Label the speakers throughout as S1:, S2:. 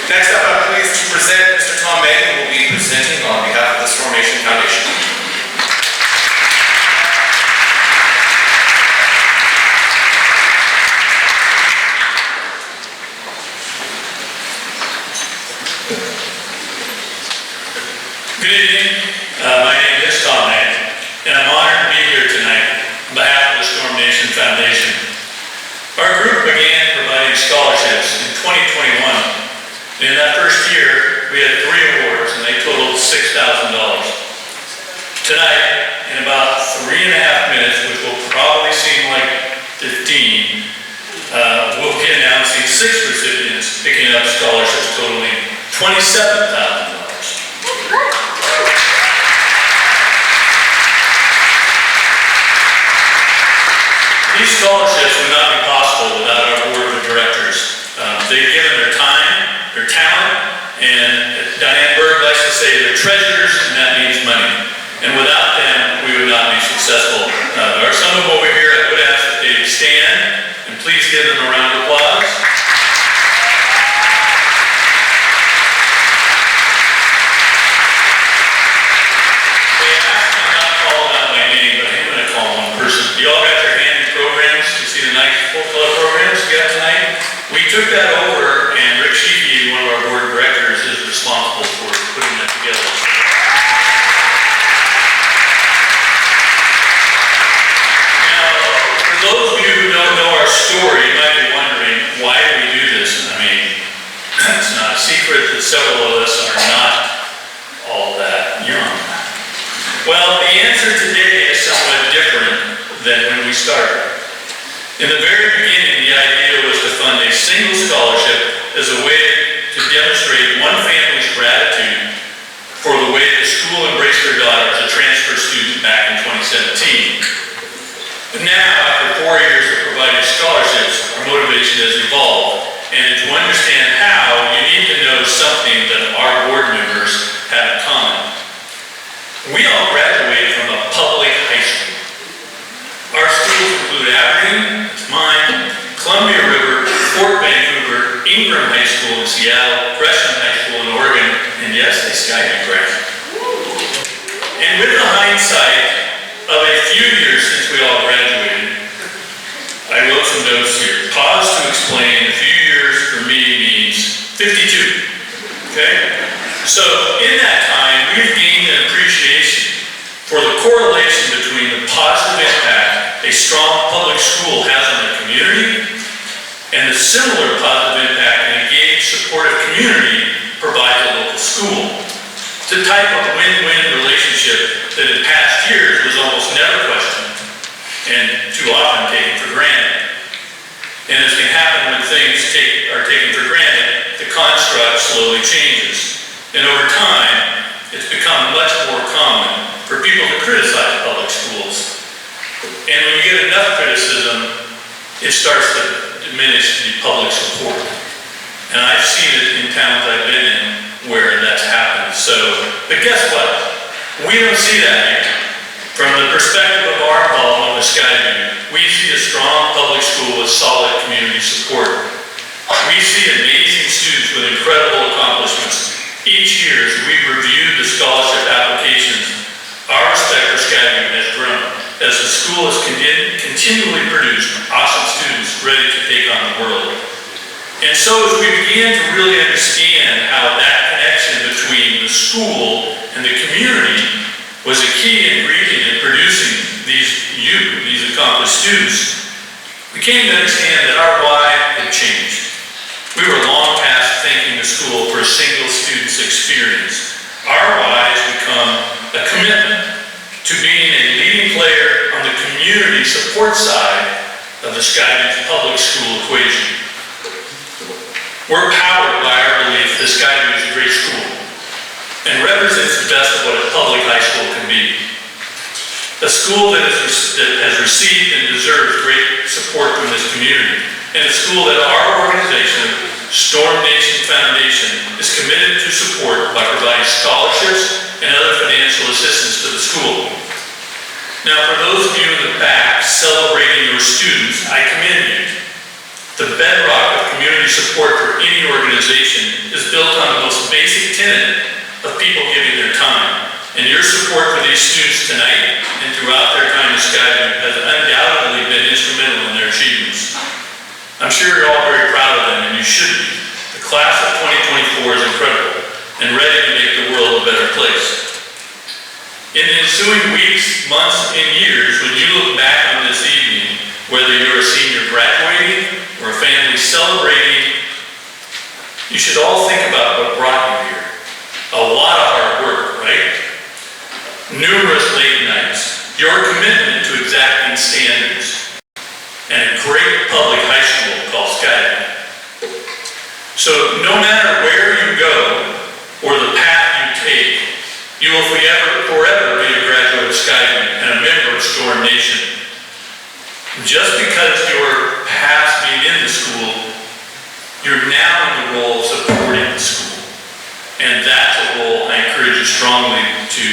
S1: Next up, I'm pleased to present Mr. Tom May, who will be presenting on behalf of the Stormnation Foundation.
S2: Good evening. My name is Tom May, and I'm honored to be here tonight on behalf of the Stormnation Foundation. Our group began providing scholarships in 2021. In that first year, we had 3 awards, and they totaled $6,000. Tonight, in about 3.5 minutes, which will probably seem like 15, we'll be announcing 6 recipients picking up scholarships totaling $27,000. These scholarships would not be possible without our board of directors. They've given their time, their talent, and Diane Berg likes to say they're treasures, and that means money. And without them, we would not be successful. There are some of them over here. I would ask that they stand, and please give them a round of applause. They asked me not to call out my name, but I'm going to call one person. You all got your handy programs? You see the nice full-color programs we got tonight? We took that over, and Rick Sheehy, one of our board of directors, is responsible for putting that together. Now, for those of you who don't know our story, you might be wondering, why do we do this? I mean, it's not a secret that several of us are not all that young. Well, the answer today is somewhat different than when we started. In the very beginning, the idea was to fund a single scholarship as a way to demonstrate one family's gratitude for the way the school embraced their daughter as a transfer student back in 2017. But now, after 4 years of providing scholarships, our motivation has evolved. And to understand how, you need to know something that our board members have in common. We all graduated from a public high school. Our schools include Aberdeen, it's mine, Columbia River, Fort Vancouver, Ingram High School in Seattle, Gresham High School in Oregon, and yes, a Skyview grant. And with the hindsight of a few years since we all graduated, I wrote some notes here. Pause to explain. A few years for me means 52. Okay? So in that time, we've gained an appreciation for the correlation between the positive impact a strong public school has on the community and the similar positive impact an engaged, supportive community provides a local school. It's a type of win-win relationship that in past years was almost never questioned and too often taken for granted. And as can happen when things are taken for granted, the construct slowly changes. And over time, it's become much more common for people to criticize public schools. And when you get enough criticism, it starts to diminish the public support. And I've seen it in towns I've been in where that's happened. So, but guess what? We don't see that here. From the perspective of our involvement with Skyview, we see a strong public school with solid community support. We see amazing students with incredible accomplishments. Each year, as we've reviewed the scholarship applications, our respect for Skyview has grown as the school has continually produced awesome students ready to take on the world. And so as we began to really understand how that connection between the school and the community was a key ingredient in producing these accomplished students, we came to understand that our why had changed. We were long past thanking the school for a single student's experience. Our why has become a commitment to being a leading player on the community support side of the Skyview's public school equation. We're powered by our belief that Skyview is a great school and represents the best of what a public high school can be. A school that has received and deserves great support from this community, and a school that our organization, Stormnation Foundation, is committed to support by providing scholarships and other financial assistance to the school. Now, for those of you in the back celebrating your students, I commend you. The bedrock of community support for any organization is built And your support for these students tonight and throughout their time at Skyview has undoubtedly been instrumental in their achievements. I'm sure you're all very proud of them, and you should be. The class of 2024 is incredible and ready to make the world a better place. In the ensuing weeks, months, and years, when you look back on this evening, whether you're a senior graduating or a family celebrating, you should all think about what brought you here. A lot of hard work, right? Numerous late nights, your commitment to exacting standards, and a great public high school called Skyview. So no matter where you go or the path you take, you will forever be a graduate of Skyview and a member of Storm Nation. Just because you're past being in the school, you're now in the role of supporting the school. And that's a role I encourage you strongly to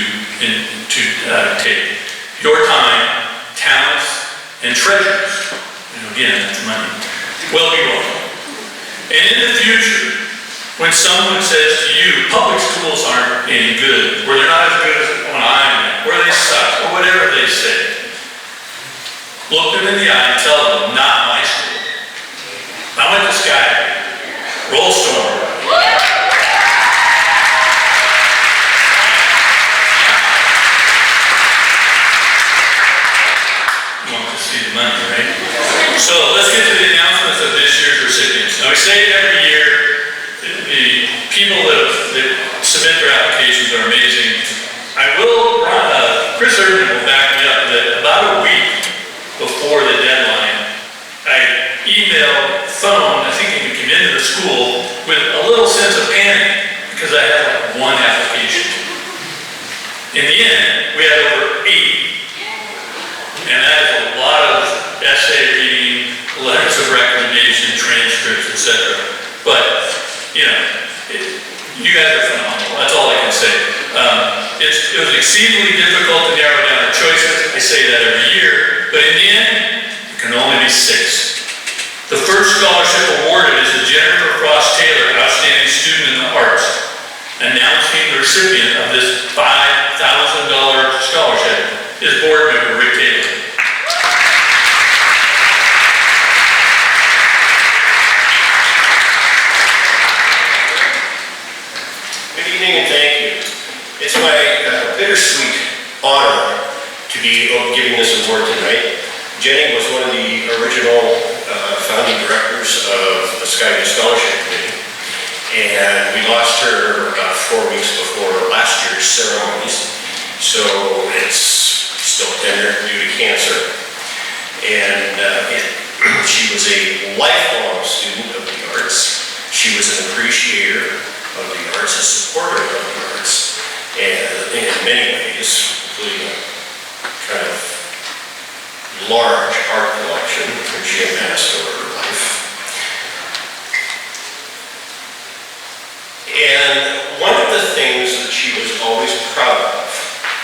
S2: take. Your time, talents, and treasures, and again, that's money, will be welcome. And in the future, when someone says to you, public schools aren't any good, or they're not as good as when I'm in, or they suck, or whatever they say, look them in the eye and tell them, not my school. I went to Skyview. Roll Storm. Money, right? So let's get to the announcements of this year's recipients. Now we say it every year, the people that submit their applications are amazing. I will, Chris Irvin will back me up that about a week before the deadline, I emailed, phoned, I think he came into the school with a little sense of panic because I had like one application. In the end, we had over 80. And that is a lot of essay reading, letters of recommendation, transcripts, etc. But, you know, you guys are phenomenal. That's all I can say. It was exceedingly difficult to narrow down our choices. I say that every year. But in the end, there can only be 6. The first scholarship awarded is the Jennifer Frost Taylor Outstanding Student in the Arts, announcing the recipient of this $5,000 scholarship is board member Rick Taylor.
S3: Good evening and thank you. It's my bittersweet honor to be giving this award tonight. Jenny was one of the original founding directors of the Skyview Scholarship Committee, and we lost her about 4 weeks before last year's ceremonies. So it's still tender due to cancer. And she was a lifelong student of the arts. She was an appreciator of the arts, a supporter of the arts, and in many ways, including a kind of large art collection that she amassed over her life. And one of the things that she was always proud of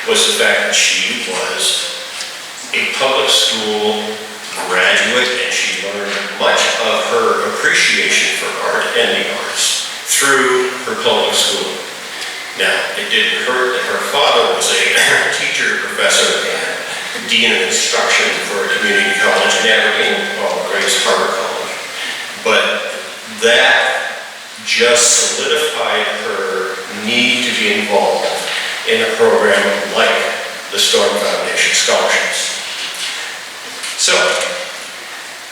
S3: was the fact that she was a public school graduate, and she learned much of her appreciation for art and the arts through her public school. Now, it didn't hurt that her father was a teacher, professor, and dean of instruction for a community college in Aberdeen, called Grace Harbor College. But that just solidified her need to be involved in a program like the Storm Foundation Scholarships. So,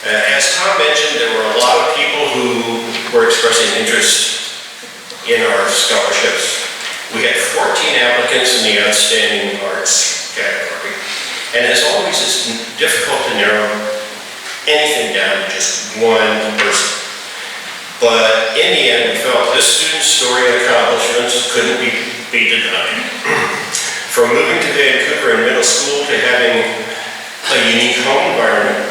S3: as Tom mentioned, there were a lot of people who were expressing interest in our scholarships. We had 14 applicants in the Outstanding Arts category. And as always, it's difficult to narrow anything down to just one person. But in the end, we felt this student's story and accomplishments couldn't be denied. From moving to Vancouver in middle school to having a unique home environment,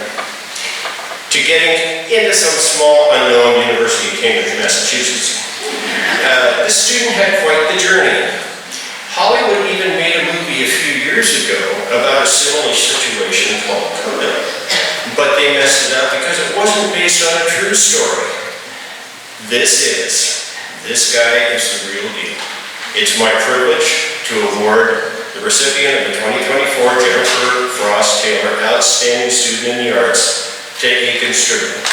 S3: to getting into some small unknown university in Cambridge, Massachusetts. This student had quite the journey. Hollywood even made a movie a few years ago about a similar situation called Coda, but they messed it up because it wasn't based on a true story. This guy is the real deal. It's my privilege to award the recipient of the 2024 Jennifer Frost Taylor Outstanding Student in the Arts to Aiken Strickland.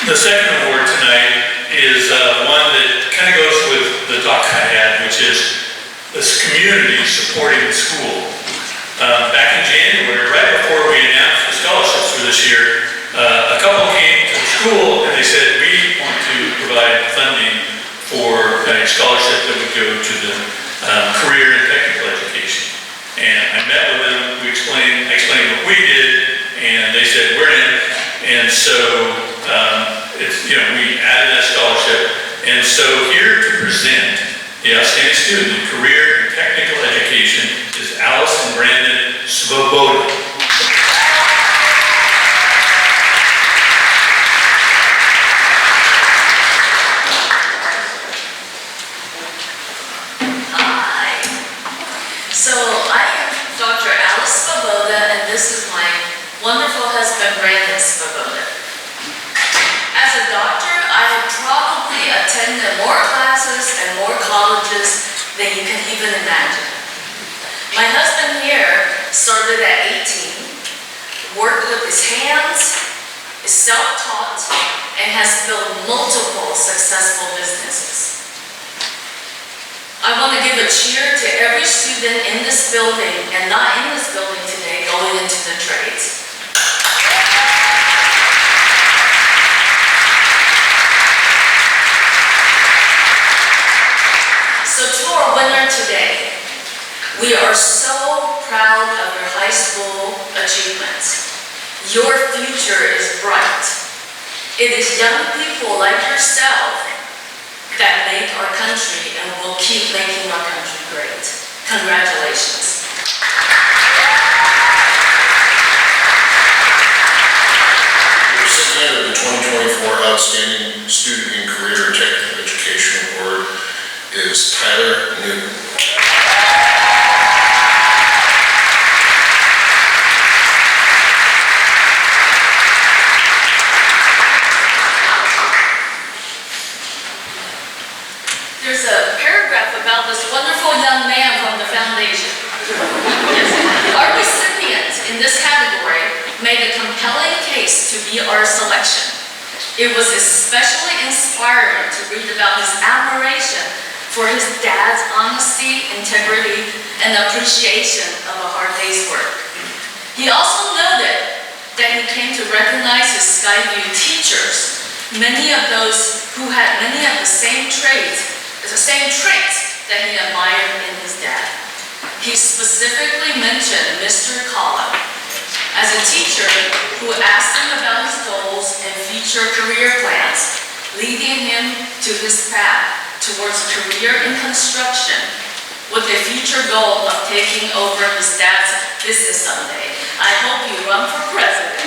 S2: The second award tonight is one that kind of goes with the talk I had, which is this community supporting the school. Back in January, right before we announced the scholarships for this year, a couple came to the school and they said, we want to provide funding for a scholarship that would go to the career and technical education. And I met with them, I explained what we did, and they said, we're in. And so, we added that scholarship. And so here to present the outstanding student in career and technical education is Alice and Brandon Svoboda.
S4: Hi. So I am Dr. Alice Svoboda, and this is my wonderful husband, Brandon Svoboda. As a doctor, I have probably attended more classes and more colleges than you can even imagine. My husband here started at 18, worked with his hands, is self-taught, and has built multiple successful businesses. I want to give a cheer to every student in this building and not in this building today going into the trades. So to our winner today, we are so proud of your high school achievements. Your future is bright. It is young people like yourself that make our country and will keep making our country great. Congratulations.
S5: The recipient of the 2024 Outstanding Student in Career and Technical Education Award is Tyler Newton.
S4: There's a paragraph about this wonderful young man from the foundation. Yes. Our recipient in this category made a compelling case to be our selection. It was especially inspiring to read about his admiration for his dad's honesty, integrity, and appreciation of a hard day's work. He also noted that he came to recognize his Skyview teachers, many of those who had many of the same traits that he admired in his dad. He specifically mentioned Mr. Collin as a teacher who asked him about his goals and future career plans, leading him to his path towards a career in construction with the future goal of taking over his dad's business someday. I hope you run for president.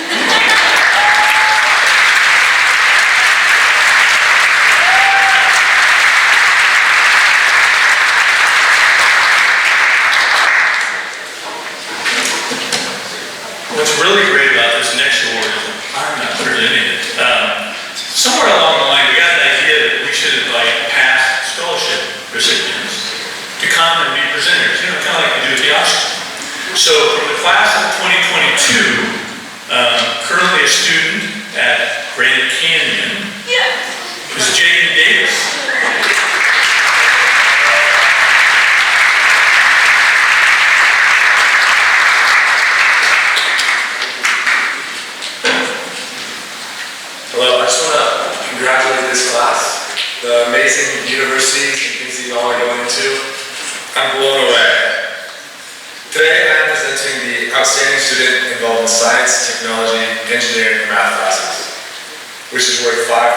S2: What's really great about this next award is I'm not presenting it. Somewhere along the line, we got an idea that we should invite past scholarship recipients to come and be presenters, kind of like we do at the Oscars. So from the class of 2022, currently a student at Grand Canyon, is Jaden Davis.
S6: Hello, I just want to congratulate this class, the amazing universities and things that you all are going into. I'm blown away. Today I am presenting the outstanding student involved in science, technology, engineering, and math classes, which is worth $5,000.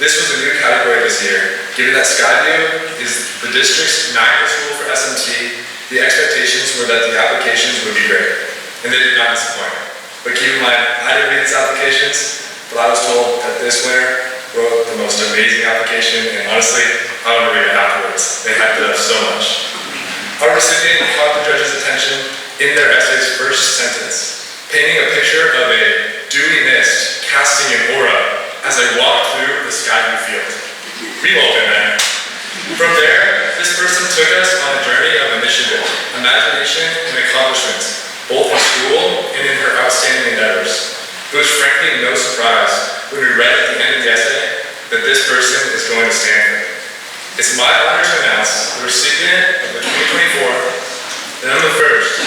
S6: This was a new category this year, given that Skyview is the district's magnet school for SMT The expectations were that the applications would be great, and they did not disappoint. But keep in mind, I didn't read these applications, but I was told that this winner wrote the most amazing application, and honestly, I want to read it afterwards. They hyped it up so much. Our recipient caught the judge's attention in their essay's first sentence, painting a picture of a dewy mist casting an aura as they walked through the Skyview field. We've all been there. From there, this person took us on a journey of initiative, imagination, and accomplishment, both in school and in her outstanding endeavors. It was frankly no surprise when we read at the end of the essay that this person is going to Stanford. It's my honor to announce the recipient of the 2024, and I'm the first,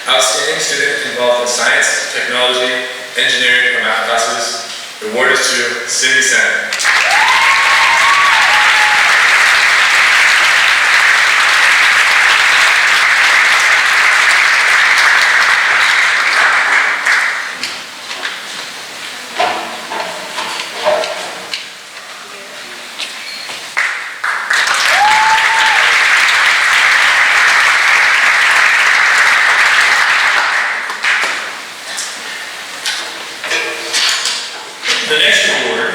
S6: outstanding student involved in science, technology, engineering, or math classes. The award is to Cindy Sen.
S2: The next award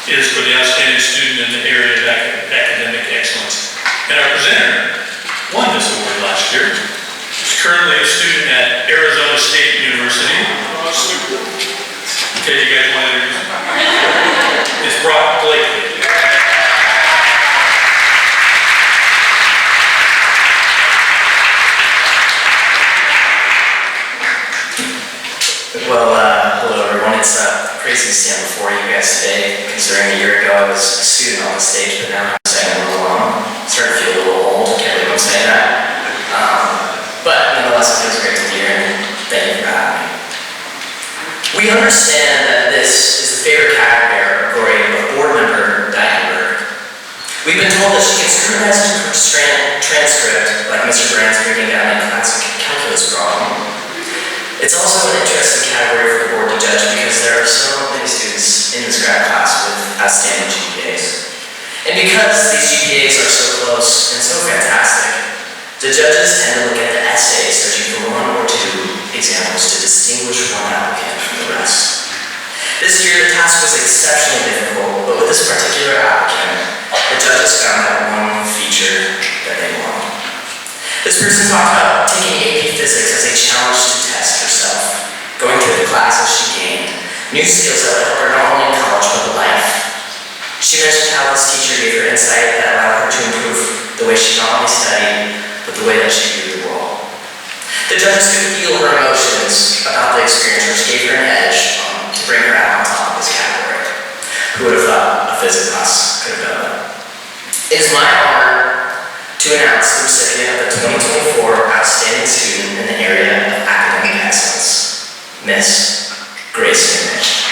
S2: is for the outstanding student in the area of academic excellence. And our presenter won this award last year. She's currently a student at Arizona State University. Okay, you guys want to introduce her? It's Brock Blakely.
S7: Well, hello everyone. It's crazy to stand before you guys today, considering a year ago I was a student on the stage, but now I'm saying I'm a little starting to feel a little old. Can't believe I'm saying that. But nonetheless, it feels great to be here, and thank you for having me. We understand that this is the favorite category of board member Diane Berg. We've been told that she can scrutinize her transcript like Mr. Brand's breaking down a classic calculus problem. It's also an interesting category for the board to judge because there are so many students in this grad class with outstanding GPAs. And because these GPAs are so close and so fantastic, the judges tend to look at the essay searching for one or two examples to distinguish one applicant from the rest. This year the task was exceptionally difficult, but with this particular applicant, the judges found that one feature that they wanted. This person talked about taking AP Physics as a challenge to test herself, going through the classes she gained, new skills that would help her not only in college but in life. She mentioned how this teacher gave her insight that allowed her to improve the way she not only studied, but the way that she viewed the world. The judges could feel her emotions about the experience, which gave her an edge to bring her out on top of this category. Who would have thought a physics class could have done that? It is my honor to announce the recipient of the 2024 Outstanding Student in the area of academic excellence, Miss Grace Image.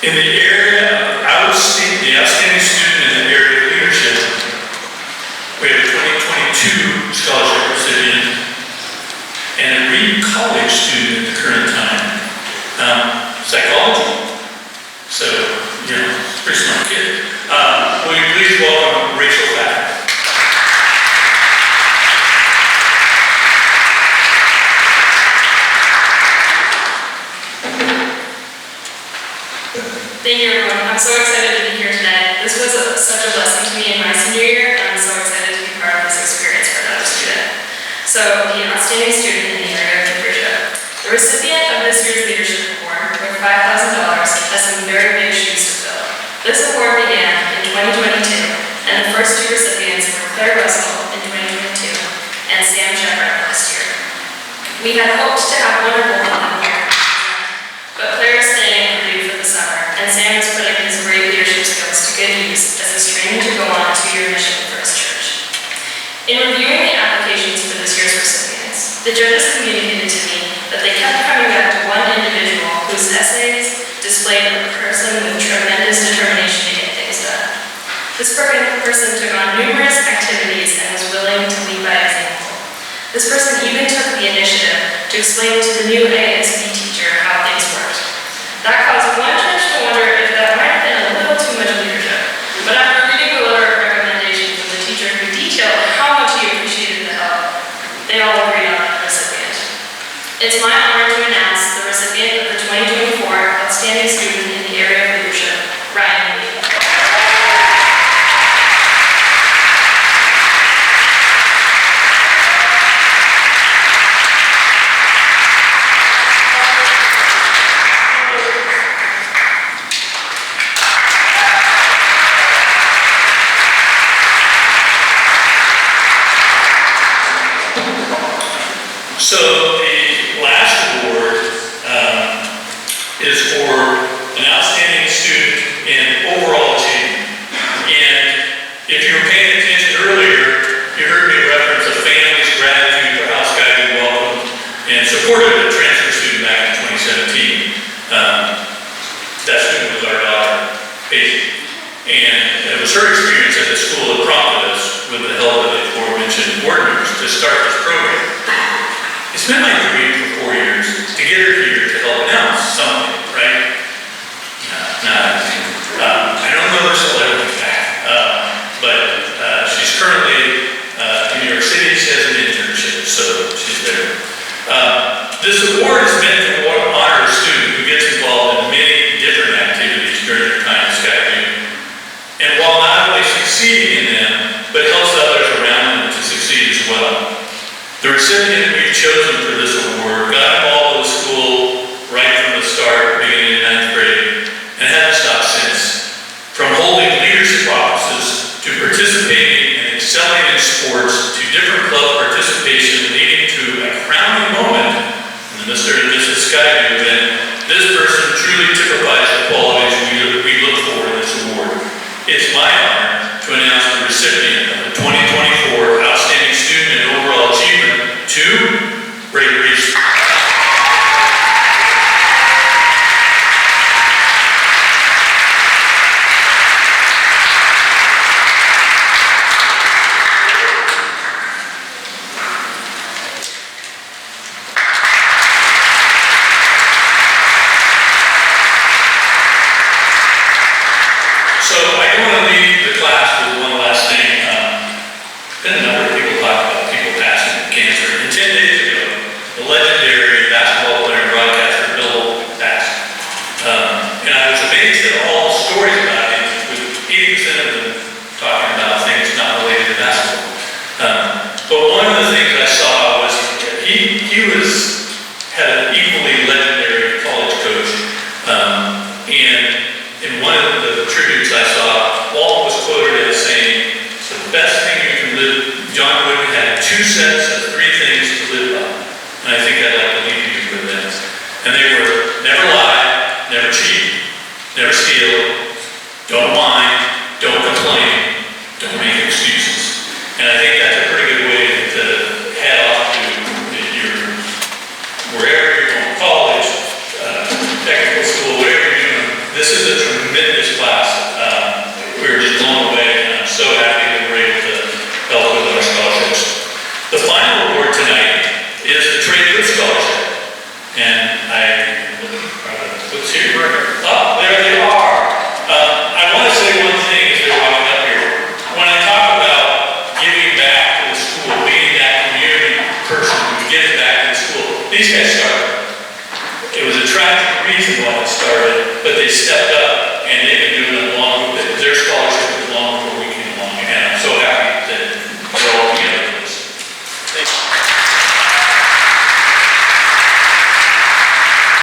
S2: In the area of the outstanding student in the area of leadership, we have a 2022 scholarship recipient and a Reed College student at the current time. Psychology. So, pretty smart kid. Will you please welcome Rachel back?
S8: Thank you, everyone. I'm so excited to be here today. This was such a blessing to me in my senior year, and I'm so excited to be part of this experience for another student. So, the outstanding student in the area of leadership. The recipient of this year's Leadership Award, worth $5,000, has some very big shoes to fill. This award began in 2022, and the first two recipients were Claire Russell in 2022 and Sam Shepard last year. We had hoped to have one or both of them here, but Claire is staying in Purdue for the summer, and Sam is putting his great leadership skills to good use as he's training to go on a 2-year mission for his church. In reviewing the applications for this year's recipients. The judges communicated to me that they kept coming back to one individual whose essays displayed a person with tremendous determination to get things done. This person took on numerous activities and was willing to lead by example. This person even took the initiative to explain to the new ASB teacher how things worked. That caused one judge to wonder if that might have been a little too much leadership. But after reading the letter of recommendation from the teacher who detailed how much he appreciated the help, they all agreed on the recipient. It's my honor to announce the recipient of the 2024 Outstanding Student in the Area of Leadership, Ryan Lee.
S2: So the last award is for an outstanding student in overall achievement. And if you were paying attention earlier, you heard me reference a family's gratitude for how Skyview welcomed and supported a transfer student back in 2017. That student was our daughter, Paige. And it was her experience at the school that prompted us, with the help of the aforementioned board members, to start this program. It's been my dream for 4 years to get her here to help announce something, right? I don't know if she'll ever be back, but she's currently in New York City. She has an internship, so she's there. This award is meant to honor a student who gets involved in many different activities during their time at Skyview, and while not only succeeding in them, but helps others around them to succeed as well. The recipient we've chosen for this award got involved with the school right from the start, beginning in 9th grade, and hasn't stopped since. From holding leadership offices to participating and excelling in sports to different club participation, leading to a crowning moment in the Mr. and Mrs. Skyview event, this person truly typifies the qualities we look for in this award. It's my honor to announce the recipient of the 2024 Outstanding Student in Overall Achievement to Ray Reese. So I do want to leave the class with one last thing. Been a number of people talk about people passing from cancer. And 10 days ago, the legendary basketball player and broadcaster Bill passed. And I was amazed at all the stories about him, with 80% of them talking about things not related to basketball. But one of the things I saw was he had an equally legendary college coach. And in one of the tributes I saw, Walt was quoted as saying, the best thing you can live, John Wooden had 2 sets of 3 things to live by. And I think I'd like to leave you with that. And they were, never lie, never cheat, never steal, don't whine, don't complain, don't make excuses. And I think that's a pretty good way to head off to wherever you're going, college, technical school, whatever you're doing. This is a tremendous class. We were just blown away, and I'm so happy that we're able to help with our scholarships. The final award tonight is the Trade Good Scholarship. And let's see, oh, there they are. I want to say one thing as they're walking up here. When I talk about giving back to the school, being that community person who gives back to the school, these guys started. It was a tragic reason why it started, but they stepped up, and they've been doing